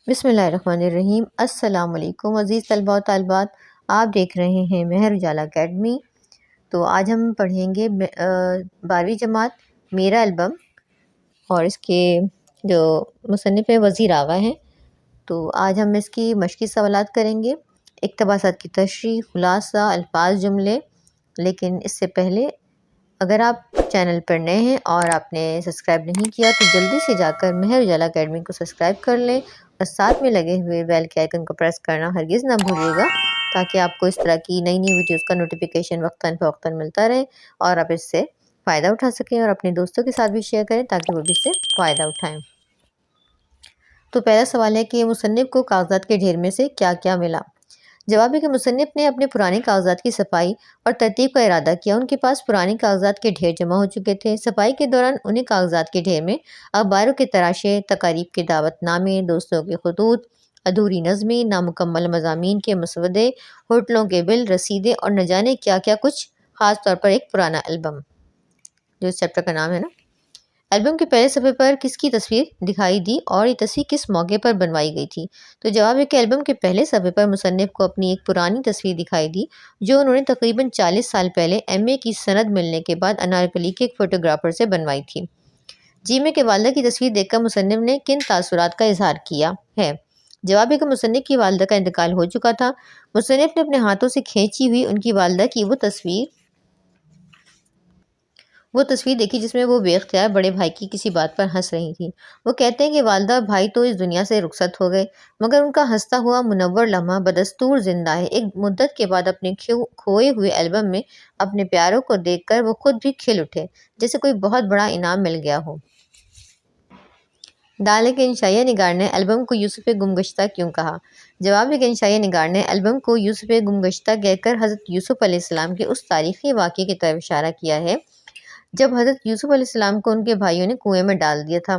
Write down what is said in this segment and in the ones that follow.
بسم اللہ الرحمن الرحیم۔ السلام علیکم عزیز طلباء و طالبات، آپ دیکھ رہے ہیں مہر اجالا اکیڈمی۔ تو آج ہم پڑھیں گے 12ویں جماعت میرا البم، اور اس کے جو مصنف وزیر آغا ہیں۔ تو آج ہم اس کی مشقی سوالات کریں گے، اقتباسات کی تشریح، خلاصہ، الفاظ، جملے۔ لیکن اس سے پہلے اگر آپ چینل پر نئے ہیں اور آپ نے سبسکرائب نہیں کیا تو جلدی سے جا کر مہر اجالا اکیڈمی کو سبسکرائب کر لیں، اور ساتھ میں لگے ہوئے بیل کے آئیکن کو پریس کرنا ہرگز نہ بھولیے گا، تاکہ آپ کو اس طرح کی نئی ویڈیوز کا نوٹیفیکیشن وقتاً فوقتاً ملتا رہے اور آپ اس سے فائدہ اٹھا سکیں، اور اپنے دوستوں کے ساتھ بھی شیئر کریں تاکہ وہ بھی اس سے فائدہ اٹھائیں۔ تو پہلا سوال ہے کہ مصنف کو کاغذات کے ڈھیر میں سے کیا کیا ملا؟ جواب ہے کہ مصنف نے اپنے پرانے کاغذات کی صفائی اور ترتیب کا ارادہ کیا۔ ان کے پاس پرانے کاغذات کے ڈھیر جمع ہو چکے تھے۔ صفائی کے دوران انہیں کاغذات کے ڈھیر میں اخباروں کے تراشے، تقاریب کے دعوت نامے، دوستوں کے خطوط، ادھوری نظمیں، نامکمل مضامین کے مسودے، ہوٹلوں کے بل، رسیدیں اور نہ جانے کیا کیا کچھ، خاص طور پر ایک پرانا البم، جو اس چیپٹر کا نام ہے نا۔ البم کے پہلے صفحے پر کس کی تصویر دکھائی دی اور یہ تصویر کس موقع پر بنوائی گئی تھی؟ تو جواب ہے کہ البم کے پہلے صفحے پر مصنف کو اپنی ایک پرانی تصویر دکھائی دی جو انہوں نے تقریباً 40 سال پہلے MA کی سند ملنے کے بعد انارکلی کے ایک فوٹوگرافر سے بنوائی تھی۔ میں کہ والدہ کی تصویر دیکھ کر مصنف نے کن تاثرات کا اظہار کیا ہے؟ جواب ہے کہ مصنف کی والدہ کا انتقال ہو چکا تھا۔ مصنف نے اپنے ہاتھوں سے کھینچی ہوئی ان کی والدہ کی وہ تصویر دیکھی جس میں وہ بے اختیار بڑے بھائی کی کسی بات پر ہنس رہی تھی۔ وہ کہتے ہیں کہ والدہ اور بھائی تو اس دنیا سے رخصت ہو گئے، مگر ان کا ہنستا ہوا منور لمحہ بدستور زندہ ہے۔ ایک مدت کے بعد اپنے کھوئے ہوئے البم میں اپنے پیاروں کو دیکھ کر وہ خود بھی کھل اٹھے، جیسے کوئی بہت بڑا انعام مل گیا ہو۔ دال ہے کہ انشائیہ نگار نے البم کو یوسف گمگشتہ کیوں کہا؟ جواب ہے کہ انشائیہ نگار نے البم کو یوسف گمگشتہ کہہ کر حضرت یوسف علیہ السلام کے اس تاریخی واقعے کی طرف اشارہ کیا ہے جب حضرت یوسف علیہ السلام کو ان کے بھائیوں نے کنویں میں ڈال دیا تھا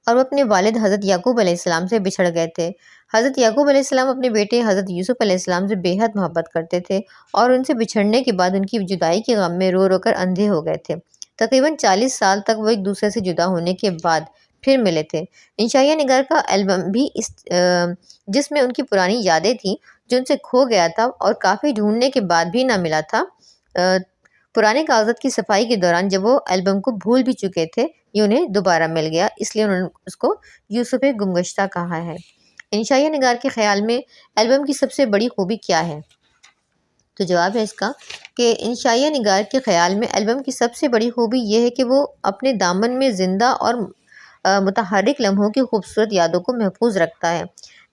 اور وہ اپنے والد حضرت یعقوب علیہ السلام سے بچھڑ گئے تھے۔ حضرت یعقوب علیہ السلام اپنے بیٹے حضرت یوسف علیہ السلام سے بے حد محبت کرتے تھے اور ان سے بچھڑنے کے بعد ان کی جدائی کے غم میں رو رو کر اندھے ہو گئے تھے۔ تقریباً 40 سال تک وہ ایک دوسرے سے جدا ہونے کے بعد پھر ملے تھے۔ انشائیہ نگار کا البم بھی جس میں ان کی پرانی یادیں تھیں جو ان سے کھو گیا تھا اور کافی ڈھونڈنے کے بعد بھی نہ ملا تھا۔ پرانے کاغذات کی صفائی کے دوران جب وہ البم کو بھول بھی چکے تھے، یہ انہیں دوبارہ مل گیا، اس لیے انہوں نے اس کو یوسف گمگشتہ کہا ہے۔ انشائیہ نگار کے خیال میں البم کی سب سے بڑی خوبی کیا ہے؟ تو جواب ہے اس کا کہ انشائیہ نگار کے خیال میں البم کی سب سے بڑی خوبی یہ ہے کہ وہ اپنے دامن میں زندہ اور متحرک لمحوں کی خوبصورت یادوں کو محفوظ رکھتا ہے۔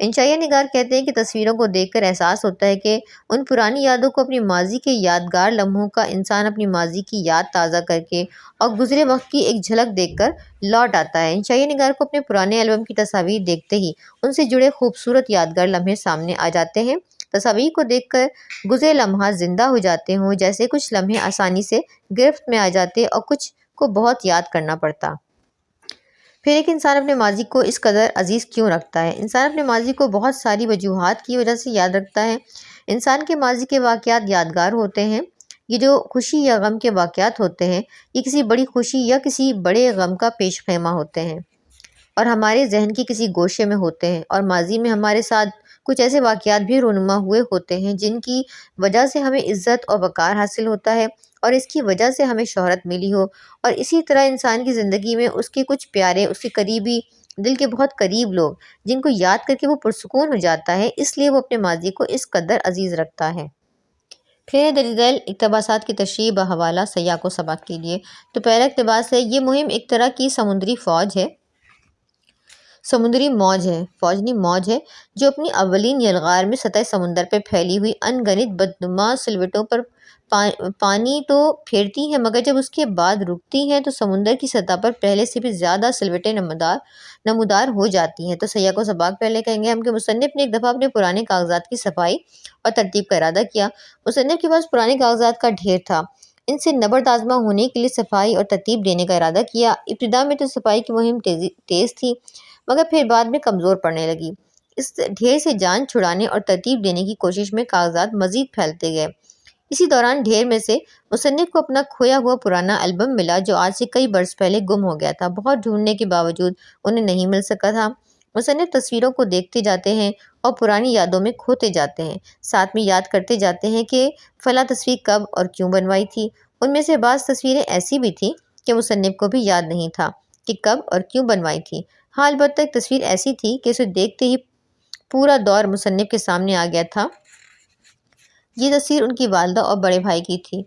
انشائیہ نگار کہتے ہیں کہ تصویروں کو دیکھ کر احساس ہوتا ہے کہ ان پرانی یادوں کو اپنی ماضی کے یادگار لمحوں کا انسان اپنی ماضی کی یاد تازہ کر کے اور گزرے وقت کی ایک جھلک دیکھ کر لوٹ آتا ہے۔ انشائیہ نگار کو اپنے پرانے البم کی تصاویر دیکھتے ہی ان سے جڑے خوبصورت یادگار لمحے سامنے آ جاتے ہیں۔ تصاویر کو دیکھ کر گزرے لمحات زندہ ہو جاتے ہوں، جیسے کچھ لمحے آسانی سے گرفت میں آ جاتے اور کچھ کو بہت یاد کرنا پڑتا۔ پھر ایک انسان اپنے ماضی کو اس قدر عزیز کیوں رکھتا ہے؟ انسان اپنے ماضی کو بہت ساری وجوہات کی وجہ سے یاد رکھتا ہے۔ انسان کے ماضی کے واقعات یادگار ہوتے ہیں۔ یہ جو خوشی یا غم کے واقعات ہوتے ہیں، یہ کسی بڑی خوشی یا کسی بڑے غم کا پیش خیمہ ہوتے ہیں اور ہمارے ذہن کے کسی گوشے میں ہوتے ہیں، اور ماضی میں ہمارے ساتھ کچھ ایسے واقعات بھی رونما ہوئے ہوتے ہیں جن کی وجہ سے ہمیں عزت اور وقار حاصل ہوتا ہے اور اس کی وجہ سے ہمیں شہرت ملی ہو، اور اسی طرح انسان کی زندگی میں اس کے کچھ پیارے، اس کے قریبی، دل کے بہت قریب لوگ جن کو یاد کر کے وہ پرسکون ہو جاتا ہے، اس لیے وہ اپنے ماضی کو اس قدر عزیز رکھتا ہے۔ پھر درج ذیل اقتباسات کی تشریح بحوالہ سیاق و سباق کیجیے۔ تو پہلا اقتباس ہے، یہ مہم ایک طرح کی سمندری موج ہے جو اپنی اولین یلغار میں سطح سمندر پر پھیلی ہوئی ان گنت بدنما سلوٹوں پر پانی تو پھیرتی ہیں، مگر جب اس کے بعد رکتی ہیں تو سمندر کی سطح پر پہلے سے بھی زیادہ سلوٹیں نمودار ہو جاتی ہیں۔ تو سیاق و سباق پہلے کہیں گے ہم کہ مصنف نے ایک دفعہ اپنے پرانے کاغذات کی صفائی اور ترتیب کا ارادہ کیا۔ مصنف کے پاس پرانے کاغذات کا ڈھیر تھا، ان سے نبرد آزما ہونے کے لیے صفائی اور ترتیب دینے کا ارادہ کیا۔ ابتدا میں تو صفائی کی مہم تیز تھی، مگر پھر بعد میں کمزور پڑنے لگی۔ اس ڈھیر سے جان چھڑانے اور ترتیب دینے کی کوشش میں کاغذات مزید پھیلتے گئے۔ اسی دوران ڈھیر میں سے مصنف کو اپنا کھویا ہوا پرانا البم ملا جو آج سے کئی برس پہلے گم ہو گیا تھا۔ بہت ڈھونڈنے کے باوجود انہیں نہیں مل سکا تھا۔ مصنف تصویروں کو دیکھتے جاتے ہیں اور پرانی یادوں میں کھوتے جاتے ہیں، ساتھ میں یاد کرتے جاتے ہیں کہ فلاں تصویر کب اور کیوں بنوائی تھی۔ ان میں سے بعض تصویریں ایسی بھی تھیں کہ مصنف کو بھی یاد نہیں تھا کہ کب اور کیوں بنوائی تھی۔ ہاں، البتہ ایک تصویر ایسی تھی کہ اسے دیکھتے ہی پورا دور مصنف کے سامنے آ گیا تھا۔ یہ تصویر ان کی والدہ اور بڑے بھائی کی تھی،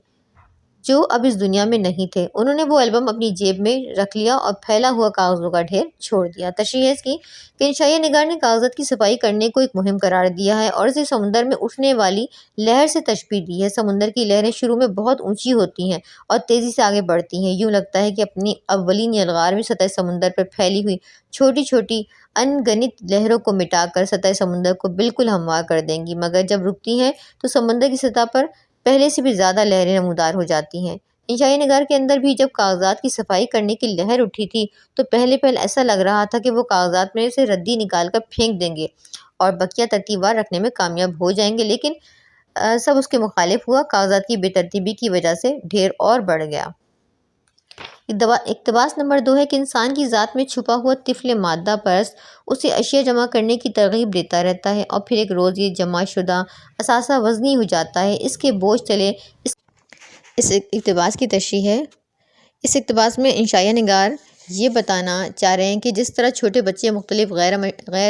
جو اب اس دنیا میں نہیں تھے۔ انہوں نے وہ البم اپنی جیب میں رکھ لیا اور پھیلا ہوا کاغذوں کا ڈھیر چھوڑ دیا۔ تشریح ہے اس کی کہ انشائیہ نگار نے کاغذات کی صفائی کرنے کو ایک مہم قرار دیا ہے اور اسے سمندر میں اٹھنے والی لہر سے تشبیہ دی ہے۔ سمندر کی لہریں شروع میں بہت اونچی ہوتی ہیں اور تیزی سے آگے بڑھتی ہیں۔ یوں لگتا ہے کہ اپنی اولین یلغار میں سطح سمندر پر پھیلی ہوئی چھوٹی چھوٹی ان گنت لہروں کو مٹا کر سطح سمندر کو بالکل ہموار کر دیں گی، مگر جب رکتی ہیں تو سمندر کی سطح پر پہلے سے بھی زیادہ لہریں نمودار ہو جاتی ہیں۔ انشائیہ نگار کے اندر بھی جب کاغذات کی صفائی کرنے کی لہر اٹھی تھی تو پہلے ایسا لگ رہا تھا کہ وہ کاغذات میں سے ردی نکال کر پھینک دیں گے اور بقیہ ترتیب وار رکھنے میں کامیاب ہو جائیں گے، لیکن سب اس کے مخالف ہوا۔ کاغذات کی بے ترتیبی کی وجہ سے ڈھیر اور بڑھ گیا۔ اقتباس نمبر 2 ہے کہ انسان کی ذات میں چھپا ہوا طفل مادہ پرست اسے اشیاء جمع کرنے کی ترغیب دیتا رہتا ہے اور پھر ایک روز یہ جمع شدہ اثاثہ وزنی ہو جاتا ہے، اس کے بوجھ تلے۔ اس اقتباس کی تشریح ہے۔ اس اقتباس میں انشائیہ نگار یہ بتانا چاہ رہے ہیں کہ جس طرح چھوٹے بچے مختلف غیر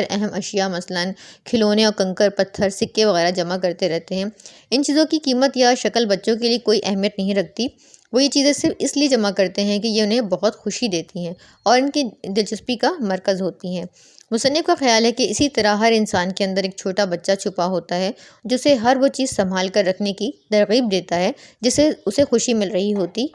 اہم اشیاء مثلاً کھلونے اور کنکر پتھر سکے وغیرہ جمع کرتے رہتے ہیں، ان چیزوں کی قیمت یا شکل بچوں کے لیے کوئی اہمیت نہیں رکھتی۔ وہ یہ چیزیں صرف اس لیے جمع کرتے ہیں کہ یہ انہیں بہت خوشی دیتی ہیں اور ان کی دلچسپی کا مرکز ہوتی ہیں۔ مصنف کا خیال ہے کہ اسی طرح ہر انسان کے اندر ایک چھوٹا بچہ چھپا ہوتا ہے جو اسے ہر وہ چیز سنبھال کر رکھنے کی ترغیب دیتا ہے جس سے اسے خوشی مل رہی ہوتی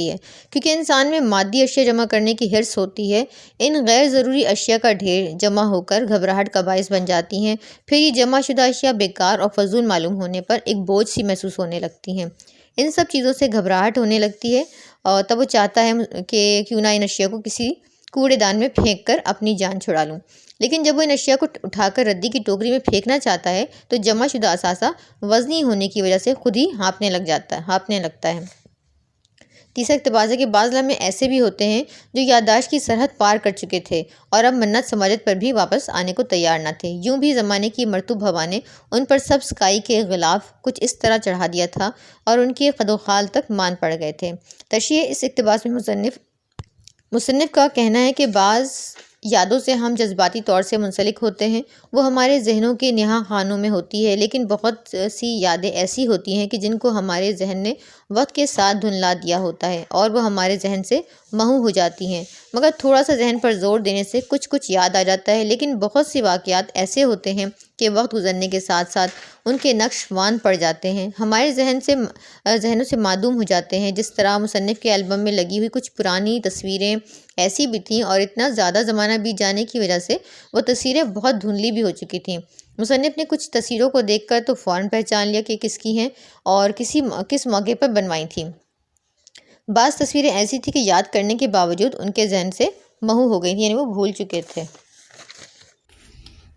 ہے، کیونکہ انسان میں مادی اشیاء جمع کرنے کی حرص ہوتی ہے۔ ان غیر ضروری اشیاء کا ڈھیر جمع ہو کر گھبراہٹ کا باعث بن جاتی ہیں، پھر یہ جمع شدہ اشیاء بیکار اور فضول معلوم ہونے پر ایک بوجھ سی محسوس ہونے لگتی ہیں۔ ان سب چیزوں سے گھبراہٹ ہونے لگتی ہے اور تب وہ چاہتا ہے کہ کیوں نہ ان اشیاء کو کسی کوڑے دان میں پھینک کر اپنی جان چھڑا لوں، لیکن جب وہ ان اشیاء کو اٹھا کر ردی کی ٹوکری میں پھینکنا چاہتا ہے تو جمع شدہ اثاثہ وزنی ہونے کی وجہ سے خود ہی ہانپنے لگتا ہے۔ تیسرا اقتباس ہے کہ بعض لمحے ایسے بھی ہوتے ہیں جو یادداشت کی سرحد پار کر چکے تھے اور اب منت سماجت پر بھی واپس آنے کو تیار نہ تھے۔ یوں بھی زمانے کی مرطوب ہوا نے ان پر سبز کائی کے غلاف کچھ اس طرح چڑھا دیا تھا اور ان کے خد و خال تک مان پڑ گئے تھے۔ تشریح اس اقتباس میں مصنف کا کہنا ہے کہ بعض یادوں سے ہم جذباتی طور سے منسلک ہوتے ہیں، وہ ہمارے ذہنوں کے نہاں خانوں میں ہوتی ہے، لیکن بہت سی یادیں ایسی ہوتی ہیں کہ جن کو ہمارے ذہن نے وقت کے ساتھ دھندلا دیا ہوتا ہے اور وہ ہمارے ذہن سے محو ہو جاتی ہیں، مگر تھوڑا سا ذہن پر زور دینے سے کچھ یاد آ جاتا ہے۔ لیکن بہت سے واقعات ایسے ہوتے ہیں کہ وقت گزرنے کے ساتھ ساتھ ان کے نقش وان پڑ جاتے ہیں، ہمارے ذہنوں سے معدوم ہو جاتے ہیں۔ جس طرح مصنف کے البم میں لگی ہوئی کچھ پرانی تصویریں ایسی بھی تھیں اور اتنا زیادہ زمانہ بیت جانے کی وجہ سے وہ تصویریں بہت دھندلی بھی ہو چکی تھیں۔ مصنف نے کچھ تصویروں کو دیکھ کر تو فوراً پہچان لیا کہ کس کی ہیں اور کس موقع پر بنوائی تھیں۔ بعض تصویریں ایسی تھیں کہ یاد کرنے کے باوجود ان کے ذہن سے محو ہو گئی تھیں، یعنی وہ بھول چکے تھے۔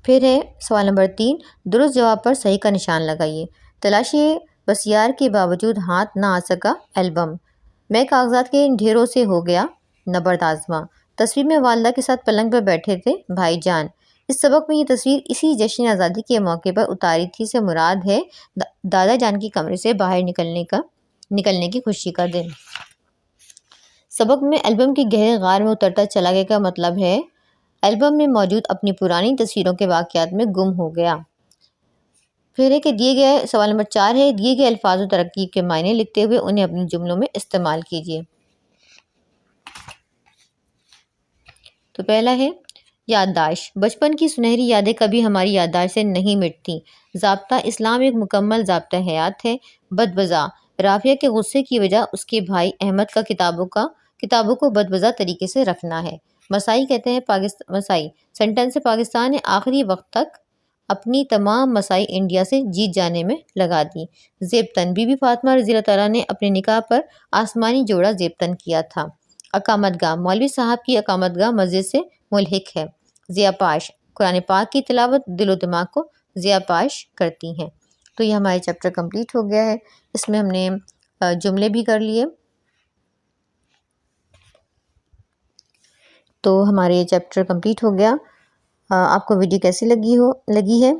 پھر ہے سوال نمبر 3، درست جواب پر صحیح کا نشان لگائیے۔ تلاشی بسیار کے باوجود ہاتھ نہ آ سکا البم، میں کاغذات کے ڈھیروں سے ہو گیا نبرد آزما۔ تصویر میں والدہ کے ساتھ پلنگ پر بیٹھے تھے بھائی جان۔ اس سبق میں یہ تصویر اسی جشن آزادی کے موقع پر اتاری تھی سے مراد ہے دادا جان کے کمرے سے باہر نکلنے کی خوشی کا دن۔ سبق میں البم کے گہرے غار میں اترتا چلا گیا کا مطلب ہے البم میں موجود اپنی پرانی تصویروں کے واقعات میں گم ہو گیا۔ پھر ہے کہ سوال نمبر 4 ہے، دیے گئے الفاظ و ترکیب کے معنی لکھتے ہوئے انہیں اپنے جملوں میں استعمال کیجیے۔ تو پہلا ہے یادداشت۔ بچپن کی سنہری یادیں کبھی ہماری یادداشت سے نہیں مٹتی۔ ضابطہ اسلام ایک مکمل ضابطہ حیات ہے۔ بدوضع، رافعہ کے غصے کی وجہ اس کے بھائی احمد کا کتابوں کو بدوضع طریقے سے رکھنا ہے۔ مسائی کہتے ہیں مسائی سینٹنس سے پاکستان نے آخری وقت تک اپنی تمام مسائی انڈیا سے جیت جانے میں لگا دی۔ زیبتن، بی بی فاطمہ رضی اللہ تعالیٰ نے اپنے نکاح پر آسمانی جوڑا زیبتن کیا تھا۔ اقامت گاہ، مولوی صاحب کی اقامت گاہ مسجد سے ملحق ہے۔ ضیاء پاش، قرآن پاک کی تلاوت دل و دماغ کو ضیاء پاش کرتی ہیں۔ تو یہ ہمارے چیپٹر کمپلیٹ ہو گیا ہے۔ اس میں ہم نے جملے بھی کر لیے۔ تو ہمارے یہ چیپٹر کمپلیٹ ہو گیا۔ آپ کو ویڈیو کیسی لگی ہے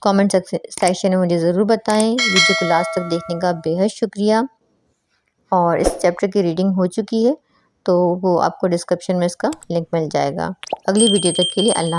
کامنٹ سیکشن میں مجھے ضرور بتائیں۔ ویڈیو کو لاسٹ تک دیکھنے کا بے حد شکریہ، اور اس چیپٹر کی ریڈنگ ہو چکی ہے تو وہ آپ کو ڈسکرپشن میں اس کا لنک مل جائے گا۔ اگلی ویڈیو تک کے لیے اللہ حافظ۔